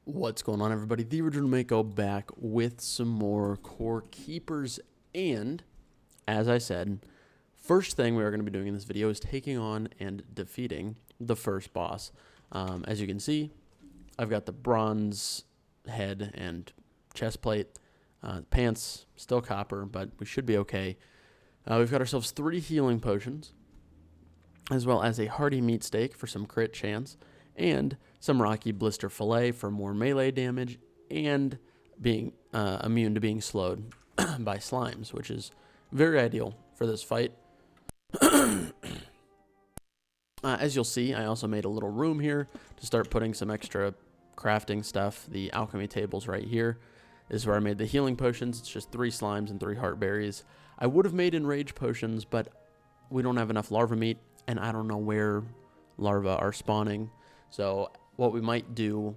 What's going on, everybody? The original Mako back with some more core keepers, and as I said, first thing we are going to be doing in this video is taking on and defeating the first boss. As you can see, I've got the bronze head and chest plate. Pants still copper, but we should be okay. We've got ourselves 3 healing potions, as well as a hearty meat steak for some crit chance, and some rocky blister fillet for more melee damage, and being immune to being slowed by slimes, which is very ideal for this fight. As you'll see, I also made a little room here to start putting some extra crafting stuff. The alchemy table's right here. This is where I made the healing potions. It's just 3 slimes and 3 heart berries. I would have made enrage potions, but we don't have enough larva meat, and I don't know where larvae are spawning. So what we might do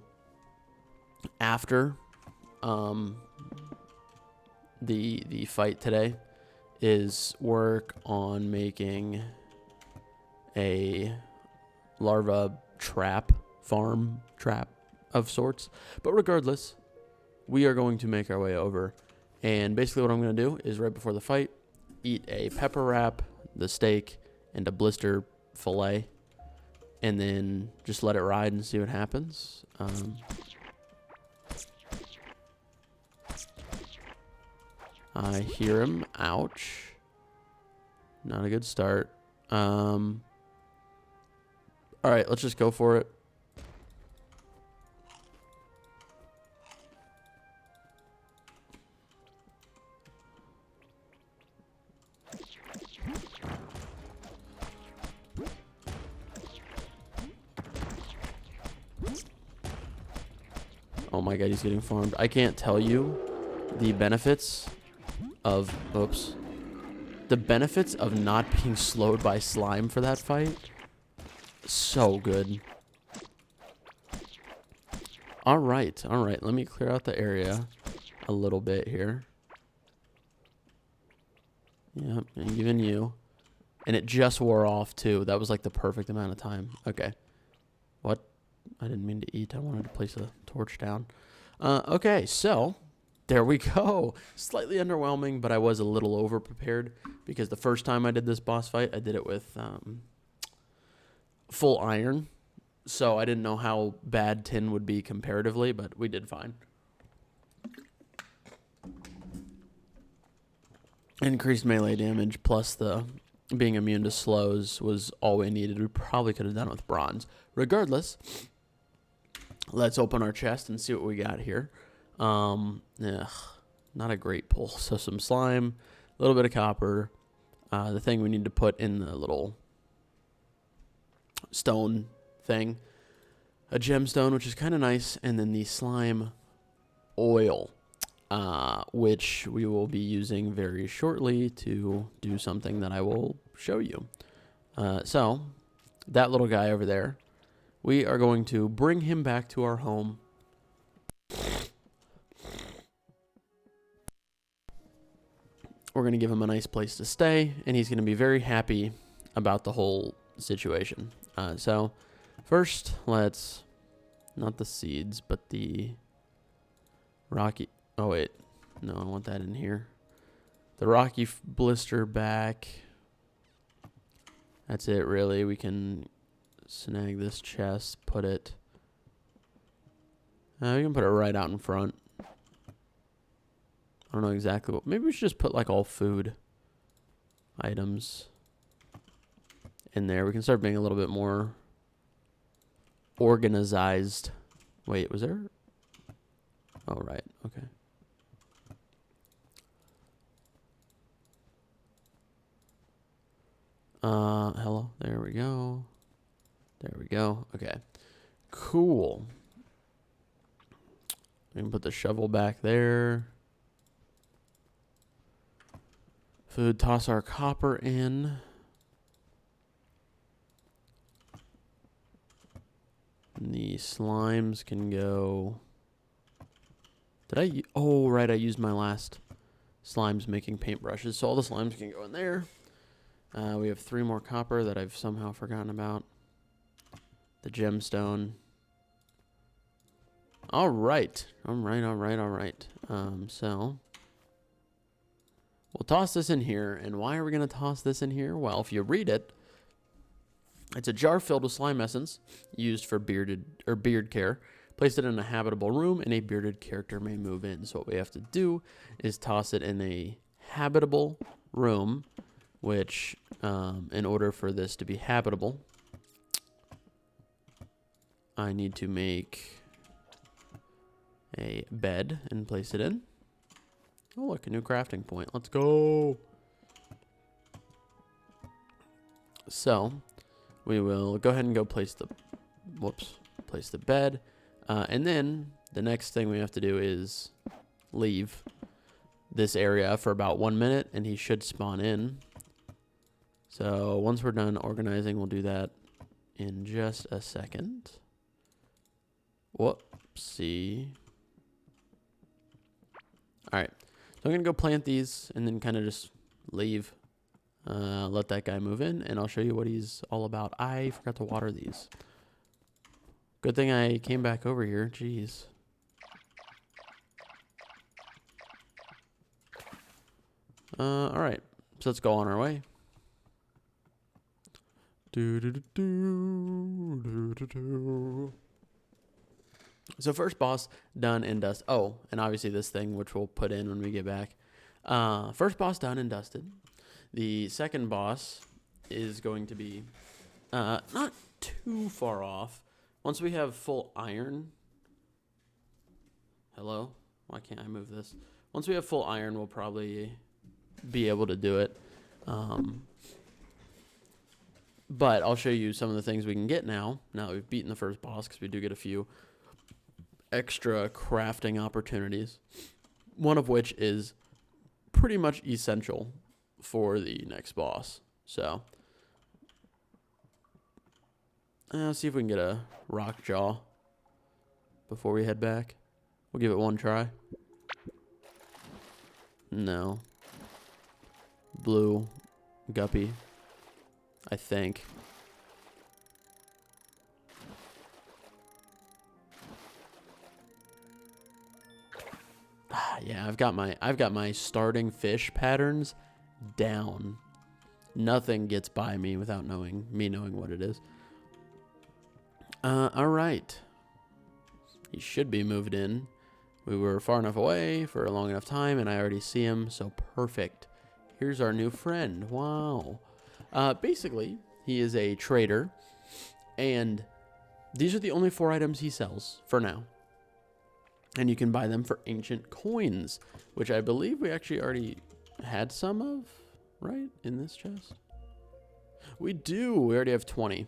after the fight today is work on making a larva farm trap of sorts. But regardless, we are going to make our way over, and basically what I'm going to do is right before the fight, eat a pepper wrap, the steak, and a blister fillet, and then just let it ride and see what happens. I hear him. Ouch. Not a good start. Alright, let's just go for it. Oh my god, he's getting farmed. I can't tell you the benefits of... Oops. The benefits of not being slowed by slime for that fight. So good. Alright, alright. Let me clear out the area a little bit here. Yep, and even you. And it just wore off, too. That was like the perfect amount of time. Okay. What? I didn't mean to eat. I wanted to place a torch down. Okay, so there we go. Slightly underwhelming, but I was a little over-prepared because the first time I did this boss fight, I did it with full iron. So I didn't know how bad tin would be comparatively, but we did fine. Increased melee damage plus the being immune to slows was all we needed. We probably could have done it with bronze. Regardless, let's open our chest and see what we got here. Not a great pull. So some slime, a little bit of copper, the thing we need to put in the little stone thing, a gemstone, which is kind of nice, and then the slime oil, which we will be using very shortly to do something that I will show you. So that little guy over there, we are going to bring him back to our home. We're going to give him a nice place to stay, and he's going to be very happy about the whole situation. So first, let's, not the seeds, but the rocky, oh wait, no, I want that in here. The rocky blister back. That's it, really. We can snag this chest, put it, we can put it right out in front. I don't know exactly what, maybe we should just put like all food items in there. We can start being a little bit more organized. Wait, was there? Oh, right. Okay. Hello. There we go. There we go. Okay. Cool. We can put the shovel back there. Food, toss our copper in. And the slimes can go... Did I... Oh, right, I used my last slimes making paintbrushes. So all the slimes can go in there. We have 3 more copper that I've somehow forgotten about. The gemstone. All right. All right. So we'll toss this in here. And why are we going to toss this in here? Well, if you read it, it's a jar filled with slime essence used for beard care. Place it in a habitable room and a bearded character may move in. So what we have to do is toss it in a habitable room, which in order for this to be habitable, I need to make a bed and place it in. Oh, look, a new crafting point. Let's go. So we will go ahead and place the bed. And then the next thing we have to do is leave this area for about 1 minute, and he should spawn in. So once we're done organizing, we'll do that in just a second. Whoopsie. All right. So I'm going to go plant these and then kind of just leave. Let that guy move in, and I'll show you what he's all about. I forgot to water these. Good thing I came back over here. Jeez. All right. So let's go on our way. So first boss done and dusted. Oh, and obviously this thing, which we'll put in when we get back. First boss done and dusted. The second boss is going to be not too far off. Once we have full iron. Hello? Why can't I move this? Once we have full iron, we'll probably be able to do it. But I'll show you some of the things we can get now. Now that we've beaten the first boss, because we do get a few extra crafting opportunities. One of which is pretty much essential for the next boss. So let's see if we can get a rock jaw before we head back. We'll give it one try. No. Blue guppy, I think. Yeah, I've got my starting fish patterns down. Nothing gets by me without knowing what it is. All right. He should be moved in. We were far enough away for a long enough time, and I already see him, so perfect. Here's our new friend. Wow. Basically, he is a trader, and these are the only 4 items he sells for now. And you can buy them for ancient coins, which I believe we actually already had some of, right, in this chest? We do. We already have 20,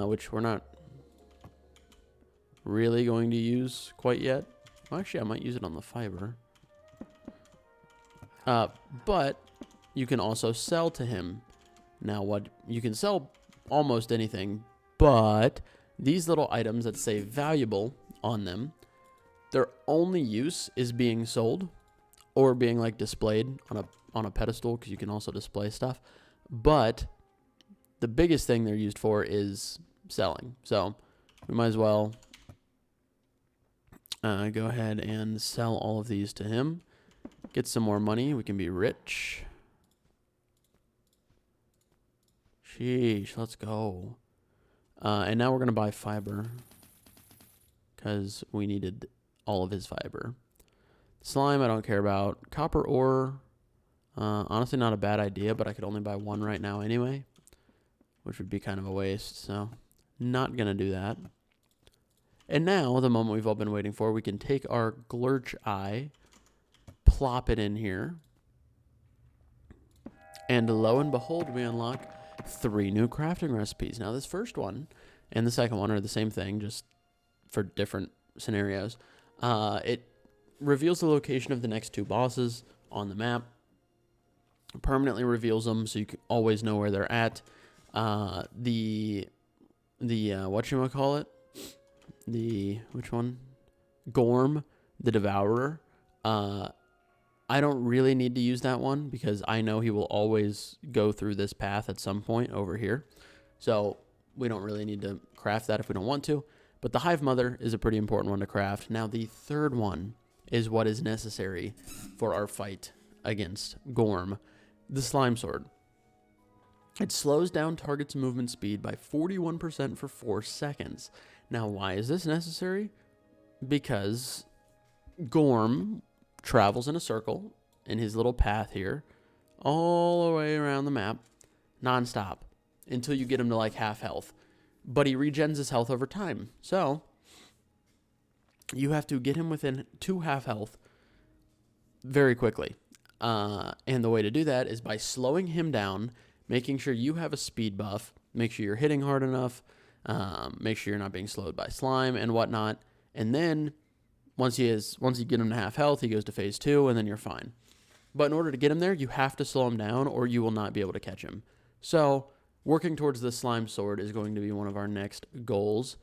which we're not really going to use quite yet. Well, actually, I might use it on the fiber. But you can also sell to him. Now, what you can sell almost anything, but these little items that say valuable on them, their only use is being sold or being like displayed on a pedestal, because you can also display stuff. But the biggest thing they're used for is selling. So we might as well go ahead and sell all of these to him. Get some more money. We can be rich. Sheesh, let's go. And now we're going to buy fiber because we needed all of his fiber. Slime, I don't care about. Copper ore, honestly not a bad idea, but I could only buy 1 right now anyway, which would be kind of a waste, so not going to do that. And now, the moment we've all been waiting for, we can take our Glurch Eye, plop it in here, and lo and behold, we unlock 3 new crafting recipes. Now, this first one and the second one are the same thing, just for different scenarios. It reveals the location of the next 2 bosses on the map, permanently reveals them so you can always know where they're at. Whatchamacallit? Which one? Gorm, the Devourer. I don't really need to use that one because I know he will always go through this path at some point over here. So we don't really need to craft that if we don't want to. But the hive mother is a pretty important one to craft. Now, the third one is what is necessary for our fight against Gorm, the slime sword. It slows down target's movement speed by 41% for 4 seconds. Now, why is this necessary? Because Gorm travels in a circle in his little path here, all the way around the map, nonstop, until you get him to like half health. But he regens his health over time. So, you have to get him within 2 half health very quickly. And the way to do that is by slowing him down, making sure you have a speed buff, make sure you're hitting hard enough, make sure you're not being slowed by slime and whatnot. And then once you get him to half health, he goes to phase 2, and then you're fine. But in order to get him there, you have to slow him down, or you will not be able to catch him. So, working towards the slime sword is going to be one of our next goals,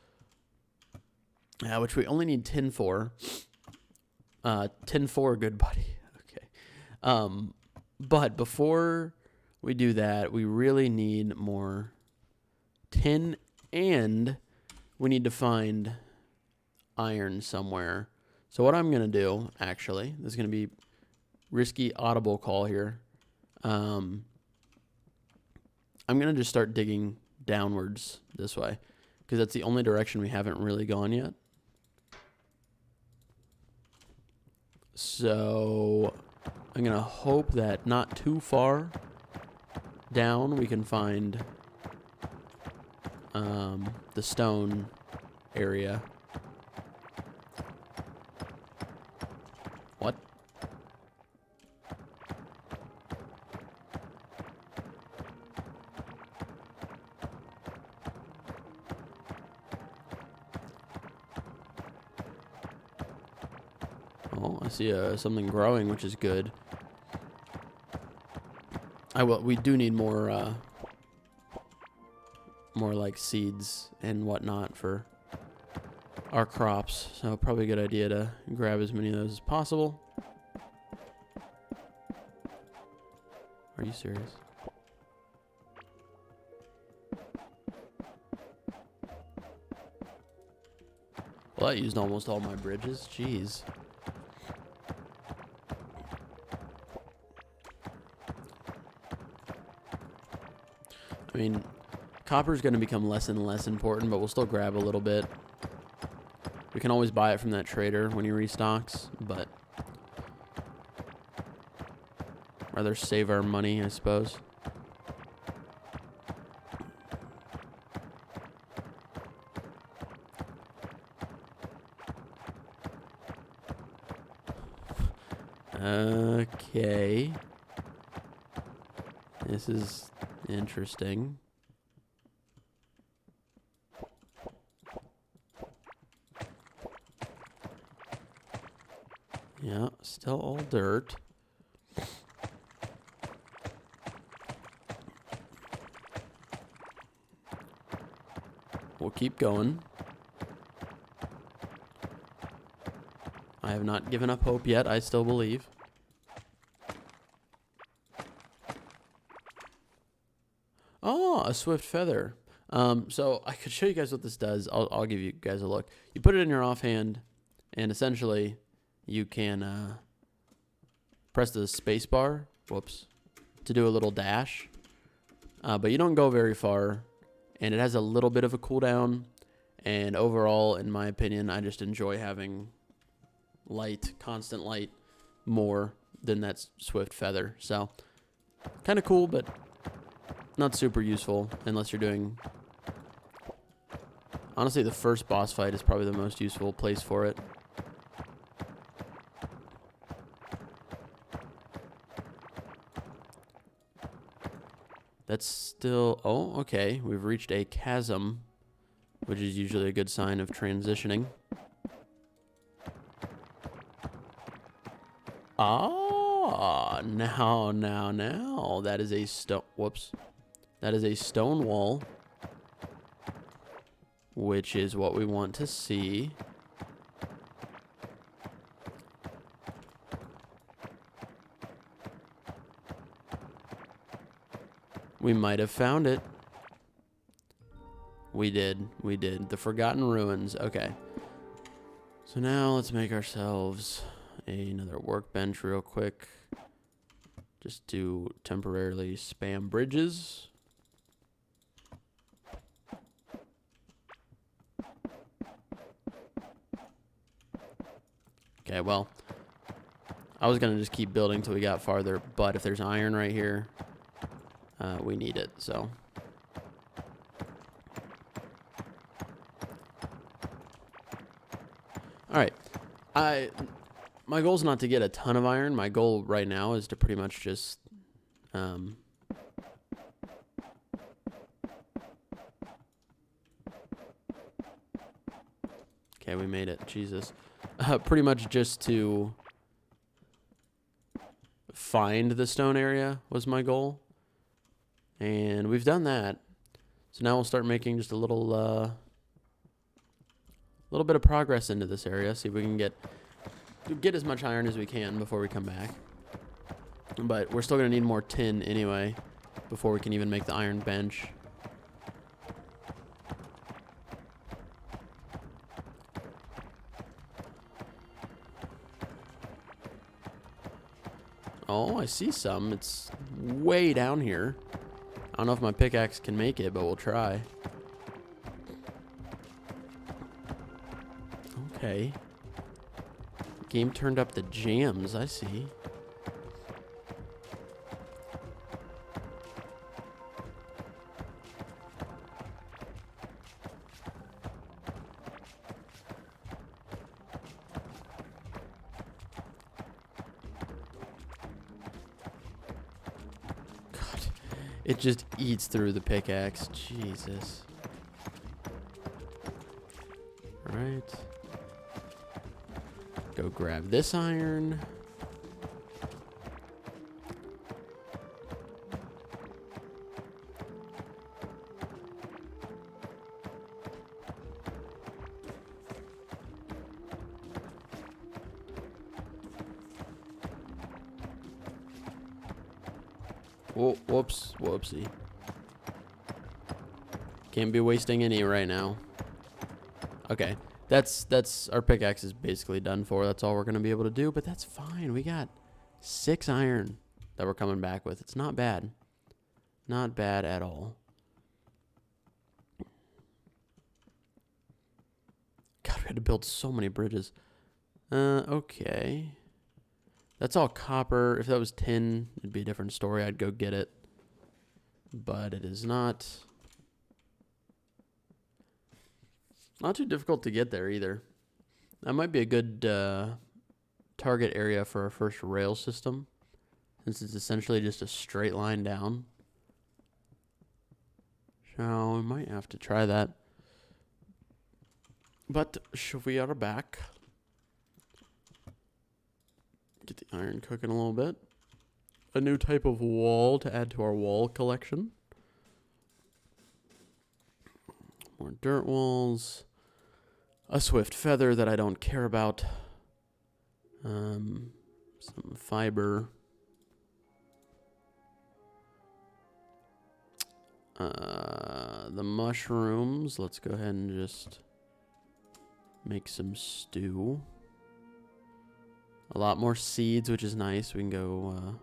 which we only need tin for. Tin for, good buddy. Okay. But before we do that, we really need more tin, and we need to find iron somewhere. So what I'm going to do, actually, this is going to be risky audible call here. I'm going to just start digging downwards this way, because that's the only direction we haven't really gone yet. So I'm going to hope that not too far down we can find the stone area. What? Oh, I see something growing, which is good. We do need more like seeds and whatnot for our crops, so probably a good idea to grab as many of those as possible. Are you serious? Well, that used almost all my bridges. Jeez. I mean, copper's going to become less and less important, but we'll still grab a little bit. We can always buy it from that trader when he restocks, but rather save our money, I suppose. Okay. This is interesting. Yeah, still all dirt. We'll keep going. I have not given up hope yet. I still believe. Oh, a swift feather. So I could show you guys what this does. I'll give you guys a look. You put it in your offhand, and essentially you can press the space bar, whoops, to do a little dash. But you don't go very far, and it has a little bit of a cooldown. And overall, in my opinion, I just enjoy having light, constant light, more than that swift feather. So kind of cool, but not super useful unless you're doing... Honestly, the first boss fight is probably the most useful place for it. That's still... Oh, okay. We've reached a chasm, which is usually a good sign of transitioning. Ah, now. That is a stone... Whoops. That is a stone wall, which is what we want to see. We might have found it. We did. We did. The Forgotten Ruins. Okay. So now let's make ourselves another workbench real quick. Just to temporarily spam bridges. Okay, well, I was going to just keep building till we got farther, but if there's iron right here, we need it, so. Alright, my goal is not to get a ton of iron. My goal right now is to pretty much just, okay, we made it, Jesus. Pretty much just to find the stone area was my goal. And we've done that. So now we'll start making just a little bit of progress into this area. See if we can get as much iron as we can before we come back. But we're still going to need more tin anyway before we can even make the iron bench. Oh, I see some. It's way down here. I don't know if my pickaxe can make it, but we'll try. Okay. Game turned up the jams, I see. It just eats through the pickaxe. Jesus. Alright. Go grab this iron. Oh, whoops. Whoopsie. Can't be wasting any right now. Okay. That's our pickaxe is basically done for. That's all we're going to be able to do, but that's fine. We got 6 iron that we're coming back with. It's not bad. Not bad at all. God, we had to build so many bridges. Okay. That's all copper. If that was tin, it'd be a different story. I'd go get it. But it is not. Not too difficult to get there either. That might be a good target area for our first rail system, since it's essentially just a straight line down. So we might have to try that. But we are back. Get the iron cooking a little bit. A new type of wall to add to our wall collection. More dirt walls. A swift feather that I don't care about. Some fiber. The mushrooms. Let's go ahead and just make some stew. A lot more seeds, which is nice. We can go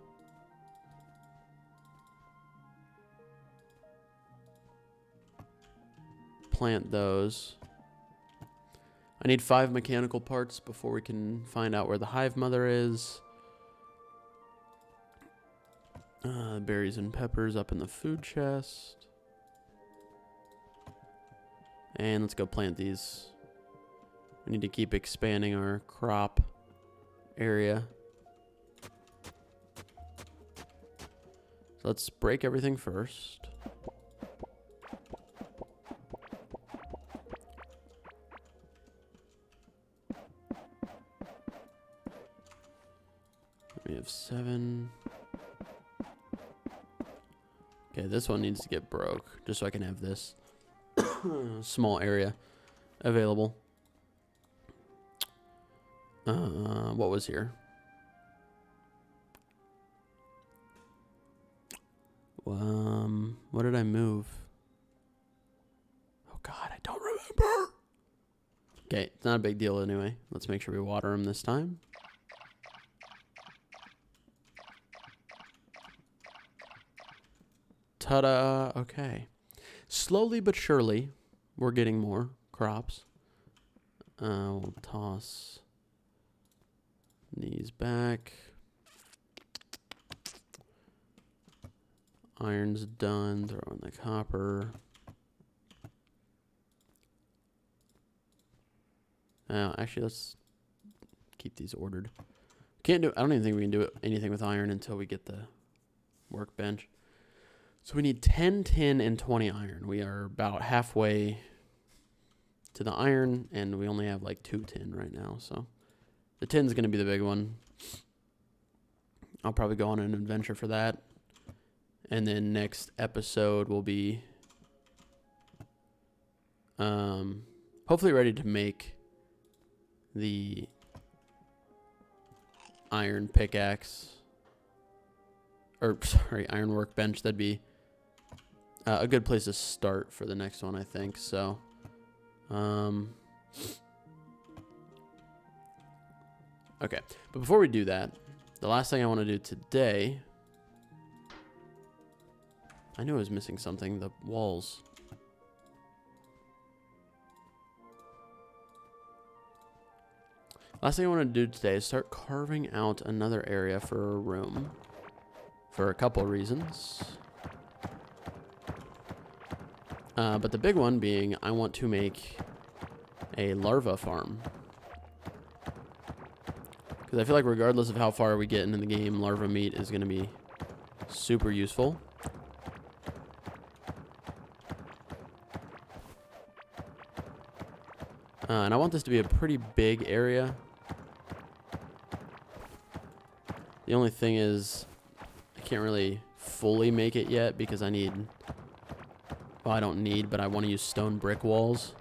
plant those. I need 5 mechanical parts before we can find out where the hive mother is. Berries and peppers up in the food chest. And let's go plant these. We need to keep expanding our crop area. So let's break everything first. We have 7. Okay, this one needs to get broke just so I can have this small area available. What was here? What did I move? Oh God, Okay, it's not a big deal anyway. Let's make sure we water them this time. Ta-da! Okay. Slowly but surely, we're getting more crops. We'll toss these back. Iron's done. Throw in the copper. Actually, let's keep these ordered. Can't do. I don't even think we can do anything with iron until we get the workbench. So we need 10 tin and 20 iron. We are about halfway to the iron, and we only have like 2 tin right now. So the tin's going to be the big one. I'll probably go on an adventure for that. And then next episode will be hopefully ready to make the iron pickaxe. Or, sorry, iron workbench. That'd be a good place to start for the next one, I think. So, okay. But before we do that, the last thing I want to do today... I knew I was missing something. The walls. Last thing I want to do today is start carving out another area for a room. For a couple reasons. But the big one being I want to make a larva farm. Because I feel like regardless of how far we get into the game, larva meat is going to be super useful. And I want this to be a pretty big area. The only thing is, I can't really fully make it yet because I need... Well, I don't need, but I want to use stone brick walls.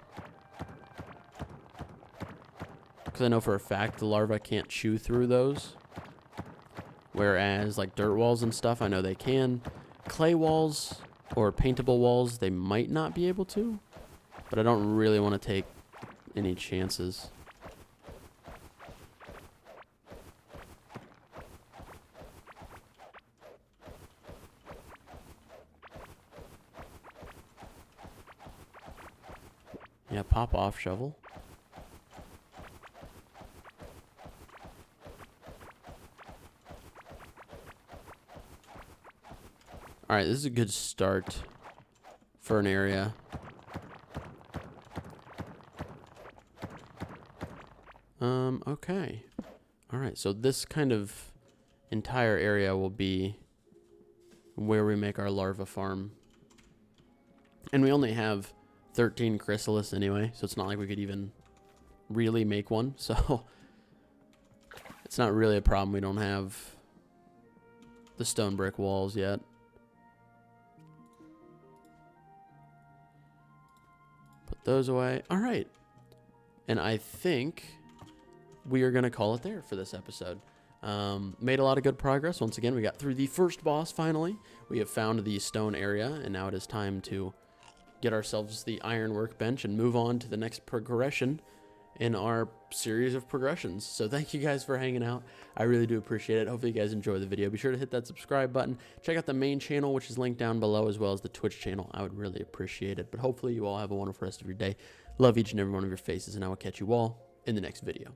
Because I know for a fact the larvae can't chew through those. Whereas, like dirt walls and stuff, I know they can. Clay walls or paintable walls, they might not be able to. But I don't really want to take any chances. Yeah, pop off shovel. Alright, this is a good start for an area. Okay. Alright, so this kind of entire area will be where we make our larva farm. And we only have 13 chrysalis anyway, so it's not like we could even really make one. So it's not really a problem. We don't have the stone brick walls yet. Put those away. All right. And I think we are going to call it there for this episode. Made a lot of good progress. Once again, we got through the first boss finally. We have found the stone area, and now it is time to get ourselves the iron workbench and move on to the next progression in our series of progressions. So thank you guys for hanging out. I really do appreciate it. Hopefully you guys enjoy the video. Be sure to hit that subscribe button. Check out the main channel, which is linked down below, as well as the Twitch channel. I would really appreciate it. But hopefully you all have a wonderful rest of your day. Love each and every one of your faces, and I will catch you all in the next video.